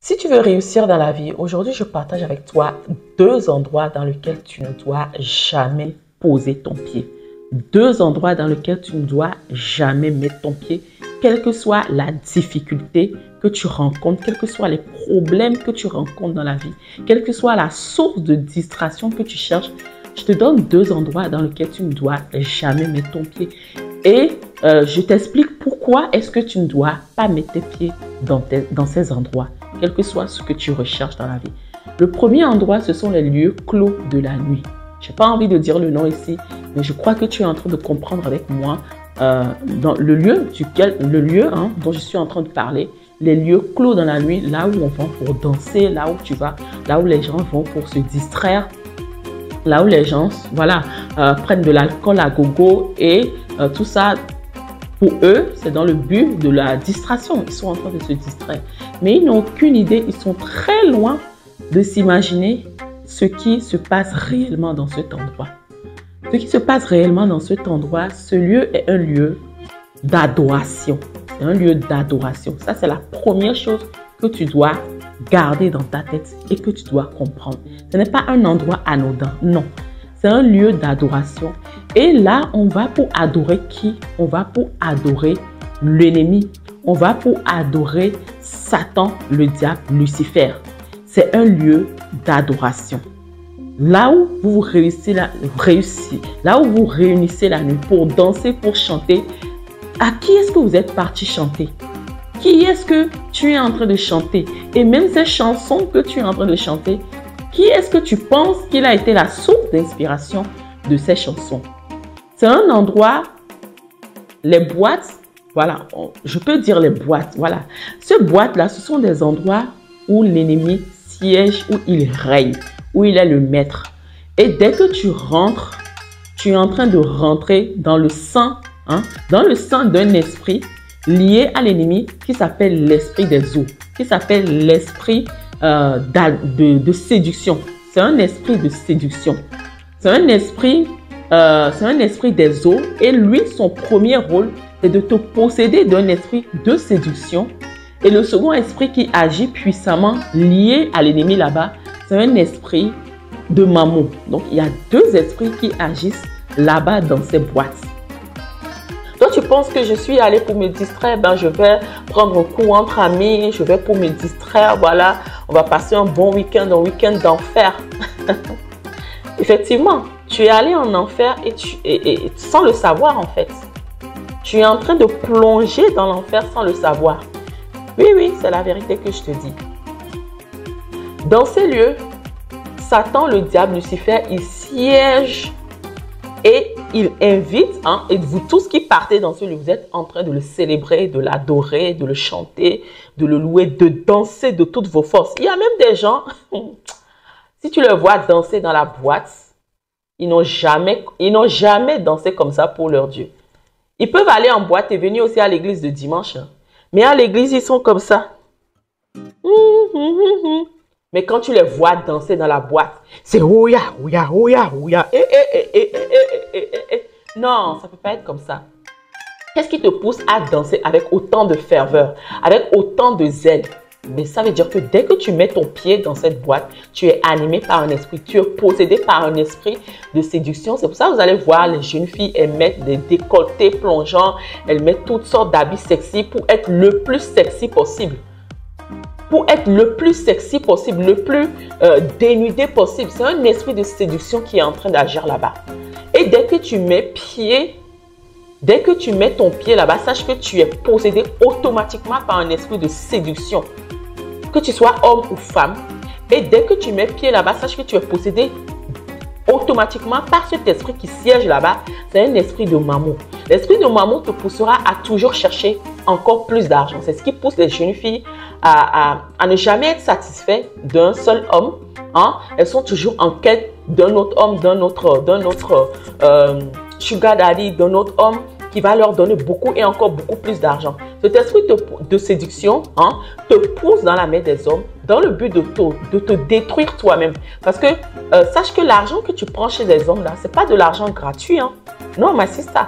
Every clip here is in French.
Si tu veux réussir dans la vie, aujourd'hui, je partage avec toi 2 endroits dans lesquels tu ne dois jamais poser ton pied. 2 endroits dans lesquels tu ne dois jamais mettre ton pied, quelle que soit la difficulté que tu rencontres, quels que soient les problèmes que tu rencontres dans la vie, quelle que soit la source de distraction que tu cherches. Je te donne 2 endroits dans lesquels tu ne dois jamais mettre ton pied. Et je t'explique pourquoi est-ce que tu ne dois pas mettre tes pieds dans ces endroits, quel que soit ce que tu recherches dans la vie. Le premier endroit, ce sont les lieux clos de la nuit. Je n'ai pas envie de dire le nom ici, mais je crois que tu es en train de comprendre avec moi dans le lieu dont je suis en train de parler, les lieux clos dans la nuit, là où on va pour danser, là où tu vas, là où les gens vont pour se distraire, là où les gens prennent de l'alcool à gogo et tout ça, pour eux, c'est dans le but de la distraction. Ils sont en train de se distraire. Mais ils n'ont aucune idée, ils sont très loin de s'imaginer ce qui se passe réellement dans cet endroit. Ce qui se passe réellement dans cet endroit, ce lieu est un lieu d'adoration. C'est un lieu d'adoration. Ça, c'est la première chose que tu dois garder dans ta tête et que tu dois comprendre. Ce n'est pas un endroit anodin, non. C'est un lieu d'adoration. Et là, on va pour adorer qui? On va pour adorer l'ennemi. On va pour adorer Satan, le diable, Lucifer. C'est un lieu d'adoration. Là où vous réunissez la nuit pour danser, pour chanter, à qui est-ce que vous êtes parti chanter? Qui est-ce que tu es en train de chanter? Et même ces chansons que tu es en train de chanter, qui est-ce que tu penses qu'il a été la source d'inspiration de ces chansons? C'est un endroit, les boîtes, voilà, je peux dire les boîtes, voilà. Ces boîtes-là, ce sont des endroits où l'ennemi siège, où il règne, où il est le maître. Et dès que tu rentres, tu es en train de rentrer dans le sang d'un esprit lié à l'ennemi qui s'appelle l'esprit des eaux, qui s'appelle l'esprit de séduction. C'est un esprit de séduction. C'est un esprit des eaux et lui, son premier rôle, c'est de te posséder d'un esprit de séduction. Et le second esprit qui agit puissamment lié à l'ennemi là-bas, c'est un esprit de mammon. Donc, il y a 2 esprits qui agissent là-bas dans ces boîtes. Toi, tu penses que je suis allée pour me distraire, je vais prendre un coup entre amis, je vais pour me distraire, voilà, on va passer un bon week-end, un week-end d'enfer. Effectivement, tu es allé en enfer et sans le savoir en fait. Tu es en train de plonger dans l'enfer sans le savoir. Oui, c'est la vérité que je te dis. Dans ces lieux, Satan, le diable, Lucifer, il siège et il invite, et vous tous qui partez dans ce lieu, vous êtes en train de le célébrer, de l'adorer, de le chanter, de le louer, de danser de toutes vos forces. Il y a même des gens, si tu les vois danser dans la boîte, ils n'ont jamais dansé comme ça pour leur Dieu. Ils peuvent aller en boîte et venir aussi à l'église de dimanche. Mais à l'église, ils sont comme ça. Mais quand tu les vois danser dans la boîte, c'est ouya, ouya, ouya, ouya. Non, ça ne peut pas être comme ça. Qu'est-ce qui te pousse à danser avec autant de ferveur, avec autant de zèle? Mais ça veut dire que dès que tu mets ton pied dans cette boîte, tu es animé par un esprit, tu es possédé par un esprit de séduction. C'est pour ça que vous allez voir les jeunes filles, elles mettent des décolletés plongeants, elles mettent toutes sortes d'habits sexy pour être le plus sexy possible. Pour être le plus sexy possible, le plus dénudé possible. C'est un esprit de séduction qui est en train d'agir là-bas. Et dès que tu mets ton pied là-bas, sache que tu es possédé automatiquement par un esprit de séduction. Que tu sois homme ou femme. Et dès que tu mets pied là-bas, sache que tu es possédé automatiquement par cet esprit qui siège là-bas. C'est un esprit de mammon. L'esprit de mammon te poussera à toujours chercher encore plus d'argent. C'est ce qui pousse les jeunes filles à ne jamais être satisfaites d'un seul homme. Elles sont toujours en quête d'un autre homme, d'un autre sugar daddy, d'un autre homme qui va leur donner beaucoup et encore beaucoup plus d'argent. Cet esprit de séduction te pousse dans la main des hommes dans le but de te détruire toi-même. Parce que sache que l'argent que tu prends chez des hommes, là, ce n'est pas de l'argent gratuit. Non, ma sister.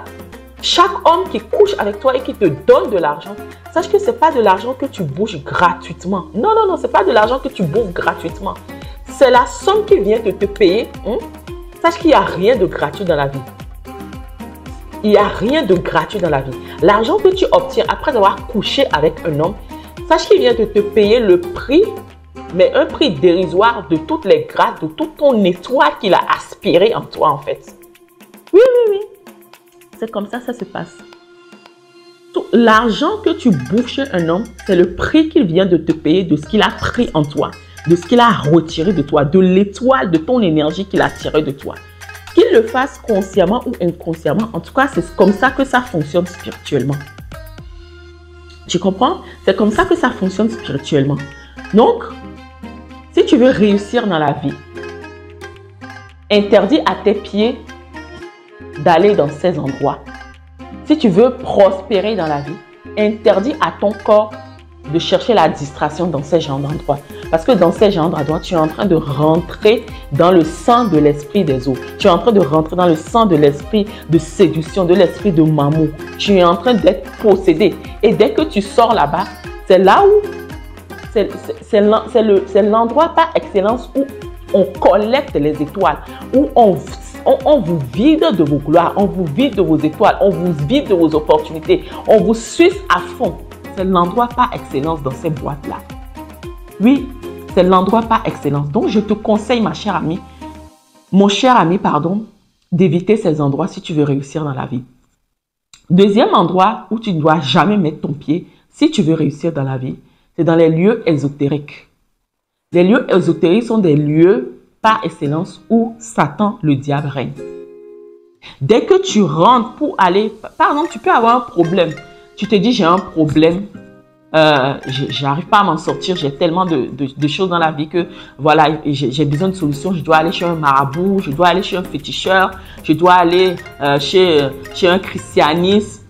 Chaque homme qui couche avec toi et qui te donne de l'argent, sache que ce n'est pas de l'argent que tu bouges gratuitement. Non, non, non, ce n'est pas de l'argent que tu bouges gratuitement. C'est la somme qui vient de te payer. Sache qu'il n'y a rien de gratuit dans la vie. Il n'y a rien de gratuit dans la vie. L'argent que tu obtiens après avoir couché avec un homme, sache qu'il vient de te payer le prix, mais un prix dérisoire de toutes les grâces, de toute ton étoile qu'il a aspiré en toi en fait. Oui, oui, oui. C'est comme ça se passe. L'argent que tu bouffes chez un homme, c'est le prix qu'il vient de te payer de ce qu'il a pris en toi, de ce qu'il a retiré de toi, de l'étoile, de ton énergie qu'il a tiré de toi. Qu'il le fasse consciemment ou inconsciemment, en tout cas, c'est comme ça que ça fonctionne spirituellement. Tu comprends? C'est comme ça que ça fonctionne spirituellement. Donc, si tu veux réussir dans la vie, interdis à tes pieds d'aller dans ces endroits. Si tu veux prospérer dans la vie, interdis à ton corps de chercher la distraction dans ces genres d'endroits. Parce que dans ces genres d'endroits, tu es en train de rentrer dans le sang de l'esprit des eaux. Tu es en train de rentrer dans le sang de l'esprit de séduction, de l'esprit de Mamou. Tu es en train d'être possédé. Et dès que tu sors là-bas, c'est là où, c'est l'endroit par excellence où on collecte les étoiles, où on vous vide de vos gloires, on vous vide de vos étoiles, on vous vide de vos opportunités, on vous suce à fond. C'est l'endroit par excellence dans ces boîtes-là. Oui, c'est l'endroit par excellence. Donc, je te conseille, ma chère amie, mon cher ami, pardon, d'éviter ces endroits si tu veux réussir dans la vie. Deuxième endroit où tu ne dois jamais mettre ton pied si tu veux réussir dans la vie, c'est dans les lieux ésotériques. Les lieux ésotériques sont des lieux par excellence où Satan, le diable, règne. Dès que tu rentres pour aller, par exemple, tu peux avoir un problème. Tu te dis, j'ai un problème, j'arrive pas à m'en sortir, j'ai tellement de choses dans la vie que, voilà, j'ai besoin de solutions. Je dois aller chez un marabout, je dois aller chez un féticheur, je dois aller chez un christianiste.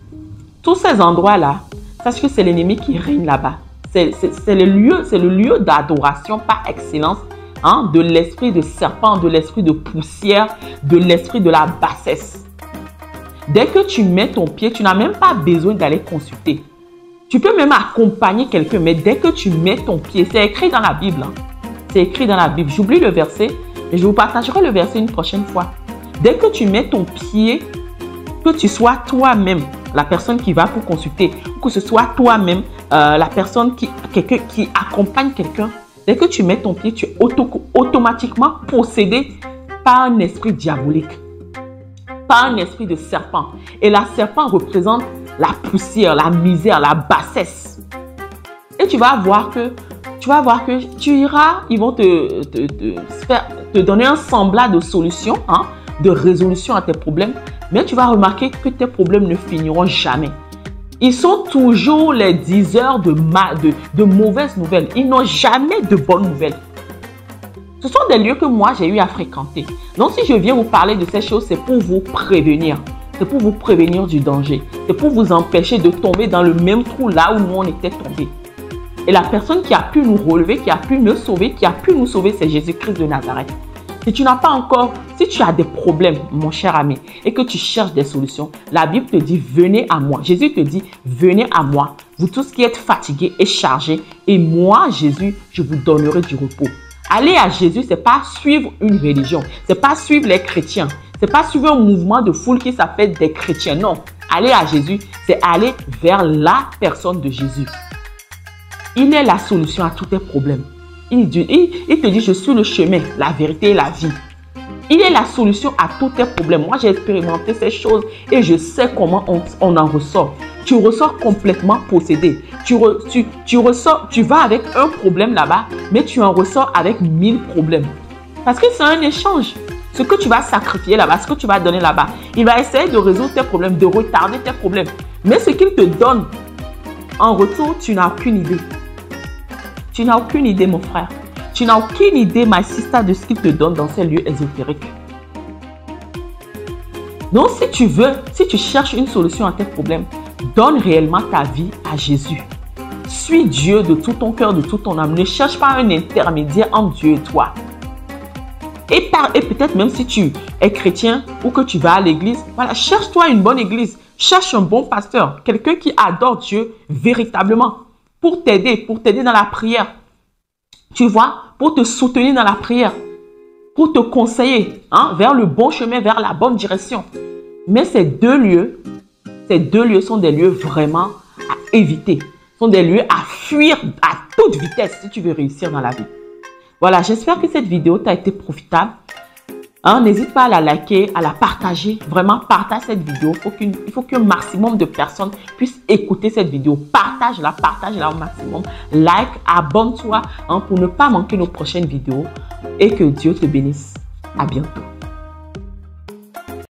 Tous ces endroits-là, sache que c'est l'ennemi qui règne là-bas. C'est le lieu d'adoration par excellence, hein, de l'esprit de serpent, de l'esprit de poussière, de l'esprit de la bassesse. Dès que tu mets ton pied, tu n'as même pas besoin d'aller consulter. Tu peux même accompagner quelqu'un, mais dès que tu mets ton pied, c'est écrit dans la Bible. Hein. C'est écrit dans la Bible. J'oublie le verset, mais je vous partagerai le verset une prochaine fois. Dès que tu mets ton pied, que tu sois toi-même la personne qui va pour consulter, ou que ce soit toi-même la personne qui accompagne quelqu'un, dès que tu mets ton pied, tu es automatiquement possédé par un esprit diabolique, par un esprit de serpent. Et la serpent représente la poussière, la misère, la bassesse. Et tu vas voir que tu iras, ils vont te donner un semblant de solution, hein, de résolution à tes problèmes. Mais tu vas remarquer que tes problèmes ne finiront jamais. Ils sont toujours les diseurs de mauvaises nouvelles. Ils n'ont jamais de bonnes nouvelles. Ce sont des lieux que moi, j'ai eu à fréquenter. Donc, si je viens vous parler de ces choses, c'est pour vous prévenir. C'est pour vous prévenir du danger. C'est pour vous empêcher de tomber dans le même trou là où nous, on était tombés. Et la personne qui a pu nous relever, qui a pu nous sauver, c'est Jésus-Christ de Nazareth. Si tu n'as pas encore, si tu as des problèmes, mon cher ami, et que tu cherches des solutions, la Bible te dit, venez à moi. Jésus te dit, venez à moi, vous tous qui êtes fatigués et chargés, et moi, Jésus, je vous donnerai du repos. Aller à Jésus, ce n'est pas suivre une religion, ce n'est pas suivre les chrétiens, ce n'est pas suivre un mouvement de foule qui s'appelle des chrétiens. Non, aller à Jésus, c'est aller vers la personne de Jésus. Il est la solution à tous tes problèmes. Il te dit, je suis le chemin, la vérité et la vie. Il est la solution à tous tes problèmes. Moi, j'ai expérimenté ces choses et je sais comment on en ressort. Tu ressors complètement possédé. Tu vas avec un problème là-bas, mais tu en ressors avec 1000 problèmes. Parce que c'est un échange. Ce que tu vas sacrifier là-bas, ce que tu vas donner là-bas, il va essayer de résoudre tes problèmes, de retarder tes problèmes. Mais ce qu'il te donne en retour, tu n'as aucune idée. Tu n'as aucune idée, mon frère. Tu n'as aucune idée, ma sister, de ce qu'il te donne dans ces lieux ésotériques. Donc, si tu cherches une solution à tes problèmes, donne réellement ta vie à Jésus. Suis Dieu de tout ton cœur, de toute ton âme. Ne cherche pas un intermédiaire entre Dieu et toi. Et peut-être même si tu es chrétien ou que tu vas à l'église, voilà, cherche-toi une bonne église. Cherche un bon pasteur, quelqu'un qui adore Dieu véritablement pour t'aider dans la prière. Tu vois, pour te soutenir dans la prière, pour te conseiller vers le bon chemin, vers la bonne direction. Mais ces deux lieux sont des lieux vraiment à éviter. Sont des lieux à fuir à toute vitesse si tu veux réussir dans la vie. Voilà, j'espère que cette vidéo t'a été profitable. N'hésite pas à la liker, à la partager. Vraiment, partage cette vidéo. Il faut qu'un maximum de personnes puissent écouter cette vidéo. Partage-la au maximum. Like, abonne-toi pour ne pas manquer nos prochaines vidéos. Et que Dieu te bénisse. À bientôt.